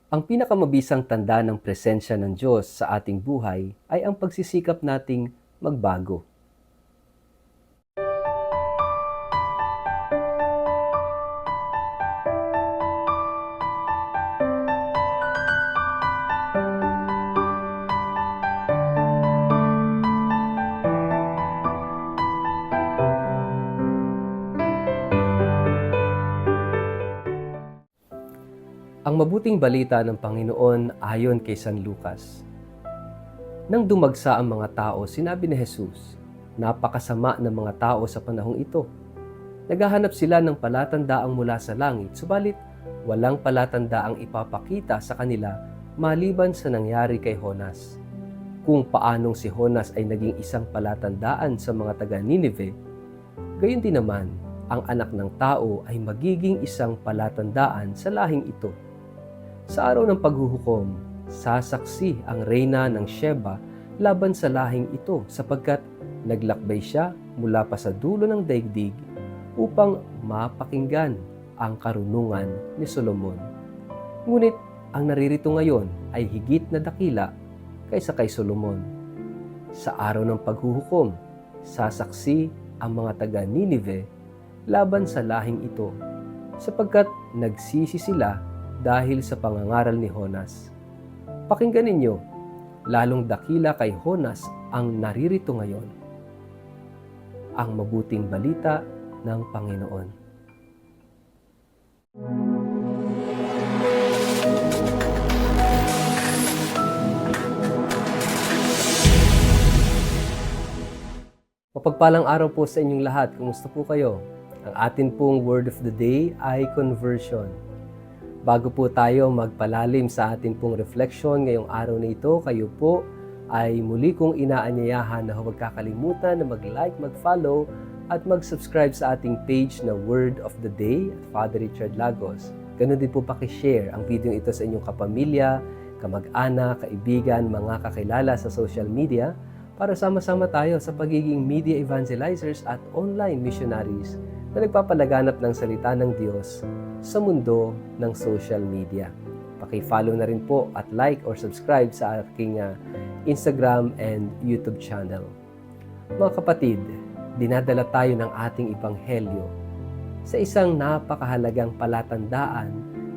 Ang pinakamabisang tanda ng presensya ng Diyos sa ating buhay ay ang pagsisikap nating magbago. Ang mabuting balita ng Panginoon ayon kay San Lucas. Nang dumagsa ang mga tao, sinabi ni Jesus, "Napakasama ng mga tao sa panahong ito. Naghahanap sila ng palatandaang mula sa langit, subalit walang palatandaang ipapakita sa kanila maliban sa nangyari kay Honas. Kung paanong si Honas ay naging isang palatandaan sa mga taga Ninive, gayon din naman, ang anak ng tao ay magiging isang palatandaan sa lahing ito. Sa araw ng paghuhukom, sasaksi ang reyna ng Sheba laban sa lahing ito sapagkat naglakbay siya mula pa sa dulo ng daigdig upang mapakinggan ang karunungan ni Solomon. Ngunit ang naririto ngayon ay higit na dakila kaysa kay Solomon. Sa araw ng paghuhukom, sasaksi ang mga taga Ninive laban sa lahing ito sapagkat nagsisi sila dahil sa pangangaral ni Honas. Pakinggan ninyo, lalong dakila kay Honas ang naririto ngayon. Ang mabuting balita ng Panginoon. Mapagpalang araw po sa inyong lahat. Kumusta po kayo? Ang atin pong word of the day ay conversion. Bago po tayo magpalalim sa atin pong reflection ngayong araw na ito, kayo po ay muli kong inaanyayahan na huwag kakalimutan na mag-like, mag-follow at mag-subscribe sa ating page na Word of the Day at Father Richard Lagos. Ganun din po pakishare ang video ito sa inyong kapamilya, kamag-anak, kaibigan, mga kakilala sa social media para sama-sama tayo sa pagiging media evangelizers at online missionaries na nagpapalaganap ng salita ng Diyos sa mundo ng social media. Paki-follow na rin po at like or subscribe sa aking Instagram and YouTube channel. Mga kapatid, dinadala tayo ng ating Ebanghelyo sa isang napakahalagang palatandaan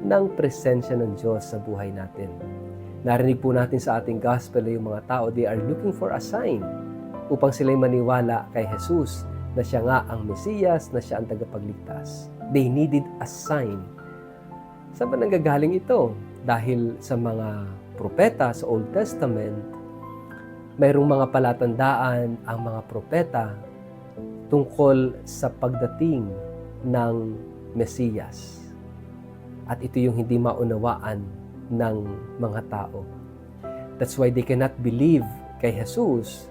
ng presensya ng Diyos sa buhay natin. Narinig po natin sa ating gospel na yung mga tao, they are looking for a sign upang sila'y maniwala kay Jesus na siya nga ang Mesiyas, na siya ang tagapagligtas. They needed a sign. Saan ba nanggagaling ito? Dahil sa mga propeta sa Old Testament, mayroong mga palatandaan ang mga propeta tungkol sa pagdating ng Mesiyas. At ito yung hindi maunawaan ng mga tao. That's why they cannot believe kay Jesus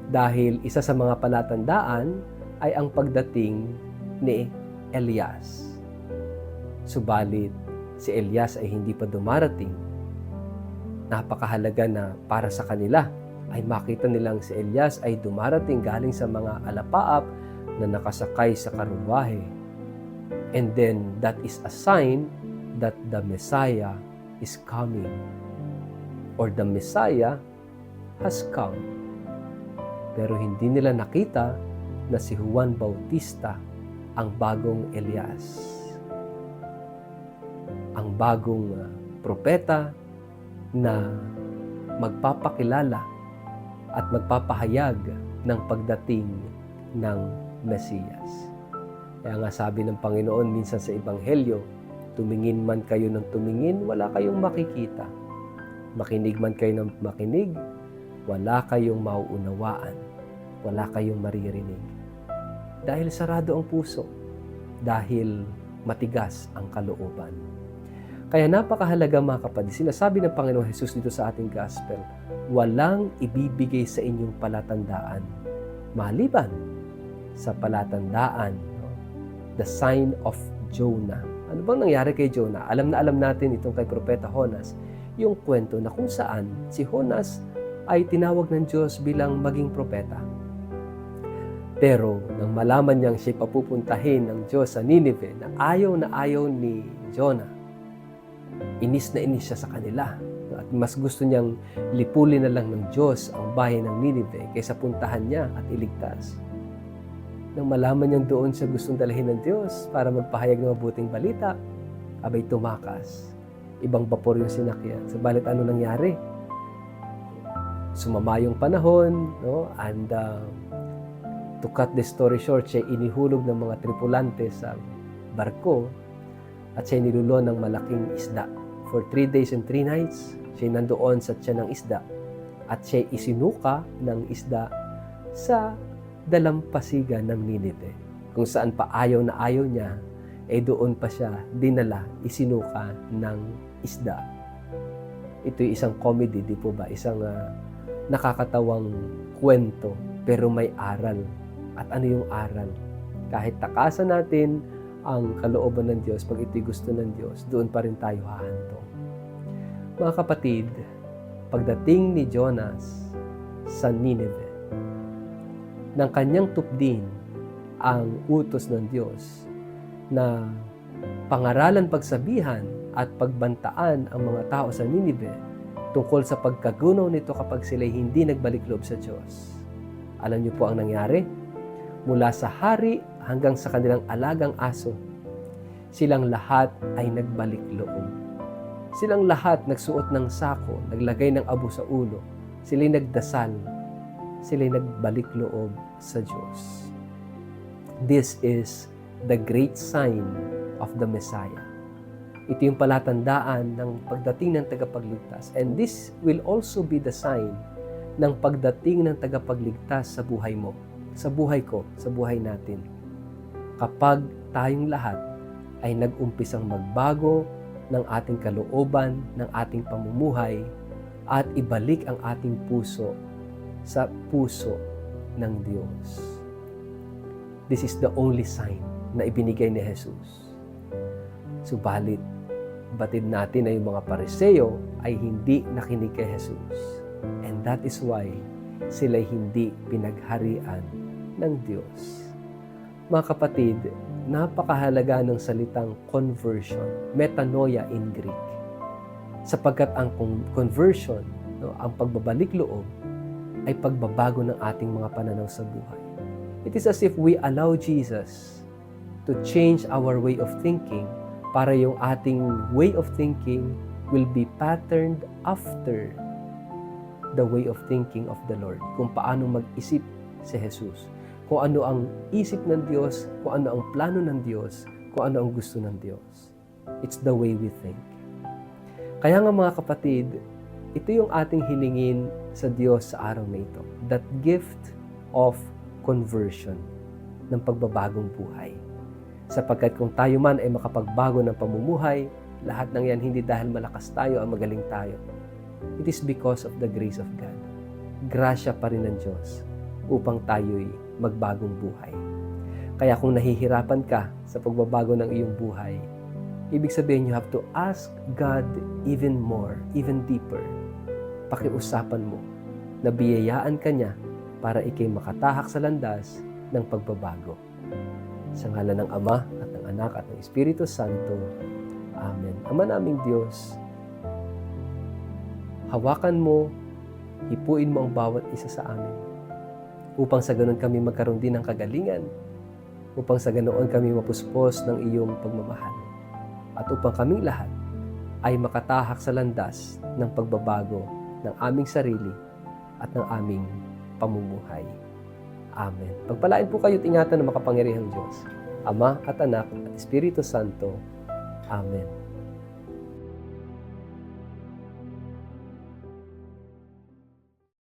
dahil isa sa mga palatandaan ay ang pagdating ni Elias. Subalit, si Elias ay hindi pa dumarating. Napakahalaga na para sa kanila ay makita nilang si Elias ay dumarating galing sa mga alapaap na nakasakay sa karuwahe. And then, that is a sign that the Messiah is coming, or the Messiah has come. Pero hindi nila nakita na si Juan Bautista ang bagong Elias, ang bagong propeta na magpapakilala at magpapahayag ng pagdating ng Mesiyas. Kaya nga sabi ng Panginoon minsan sa Ebanghelyo, tumingin man kayo ng tumingin, wala kayong makikita. Makinig man kayo ng makinig, wala kayong mauunawaan. Wala kayong maririnig. Dahil sarado ang puso. Dahil matigas ang kalooban. Kaya napakahalaga mga kapatid, sinasabi ng Panginoon Jesus dito sa ating gospel, walang ibibigay sa inyong palatandaan maliban sa palatandaan, the sign of Jonah. Ano bang nangyari kay Jonah? Alam na alam natin itong kay Propeta Honas, yung kwento na kung saan si Honas ay tinawag ng Diyos bilang maging propeta. Pero nang malaman niyang siya papupuntahin ng Diyos sa Ninive na ayaw ni Jonah, inis na inis siya sa kanila. At mas gusto niyang lipulin na lang ng Diyos ang bayan ng Ninive kaysa puntahan niya at iligtas. Nang malaman niyang doon siya gustong dalahin ng Diyos para magpahayag ng mabuting balita, abay tumakas. Ibang bapor yung sinakyan. Subalit ano nangyari? Sumama yung panahon, no? And to cut the story short, siya inihulog ng mga tripulante sa barko at siya nilulon ng malaking isda. For 3 days and 3 nights, siya nandoon sa tiyan ng isda at siya isinuka ng isda sa dalampasigan ng Ninive. Kung saan pa ayaw na ayaw niya, doon pa siya dinala, isinuka ng isda. Ito'y isang comedy, di po ba? Isang nakakatawang kwento, pero may aral. At ano yung aral? Kahit takasan natin ang kalooban ng Diyos, pag ito'y gusto ng Diyos, doon pa rin tayo hahantong. Mga kapatid, pagdating ni Jonas sa Ninive, ng kanyang tupdin ang utos ng Diyos na pangaralan, pagsabihan at pagbantaan ang mga tao sa Ninive tungkol sa pagkagunaw nito kapag sila'y hindi nagbalik loob sa Diyos. Alam niyo po ang nangyari? Mula sa hari hanggang sa kanilang alagang aso, silang lahat ay nagbalik loob. Silang lahat nagsuot ng sako, naglagay ng abo sa ulo. Sila'y nagdasal. Sila'y nagbalik loob sa Diyos. This is the great sign of the Messiah. Ito yung palatandaan ng pagdating ng tagapagligtas. And this will also be the sign ng pagdating ng tagapagligtas sa buhay mo, sa buhay ko, sa buhay natin. Kapag tayong lahat ay nag-umpisang magbago ng ating kalooban, ng ating pamumuhay, at ibalik ang ating puso sa puso ng Diyos. This is the only sign na ibinigay ni Jesus. Subalit, batid natin na yung mga Pariseo ay hindi nakinig kay Jesus. And that is why sila'y hindi pinagharian ng Diyos. Mga kapatid, napakahalaga ng salitang conversion, metanoia in Greek. Sapagkat ang conversion, ang pagbabalik loob, ay pagbabago ng ating mga pananaw sa buhay. It is as if we allow Jesus to change our way of thinking para yung ating way of thinking will be patterned after the way of thinking of the Lord. Kung paano mag-isip si Jesus. Kung ano ang isip ng Diyos, kung ano ang plano ng Diyos, kung ano ang gusto ng Diyos. It's the way we think. Kaya nga mga kapatid, ito yung ating hilingin sa Diyos sa araw na ito. That gift of conversion, ng pagbabagong buhay. Sapagkat kung tayo man ay makapagbago ng pamumuhay, lahat ng yan hindi dahil malakas tayo o magaling tayo. It is because of the grace of God. Grasya pa rin ng Diyos upang tayo'y magbagong buhay. Kaya kung nahihirapan ka sa pagbabago ng iyong buhay, ibig sabihin you have to ask God even more, even deeper. Pakiusapan mo na biyayaan ka niya para ikay makatahak sa landas ng pagbabago. Sa ngalan ng Ama at ng Anak at ng Espiritu Santo. Amen. Ama naming Diyos, hawakan mo, hipuin mo ang bawat isa sa amin upang sa ganoon kami magkaroon din ng kagalingan, upang sa ganoon kami mapuspos ng iyong pagmamahal, at upang kaming lahat ay makatahak sa landas ng pagbabago ng aming sarili at ng aming pamumuhay. Amen. Pagpalain po kayo at ingatan ng makapangyarihang Diyos, Ama at Anak at Espiritu Santo. Amen.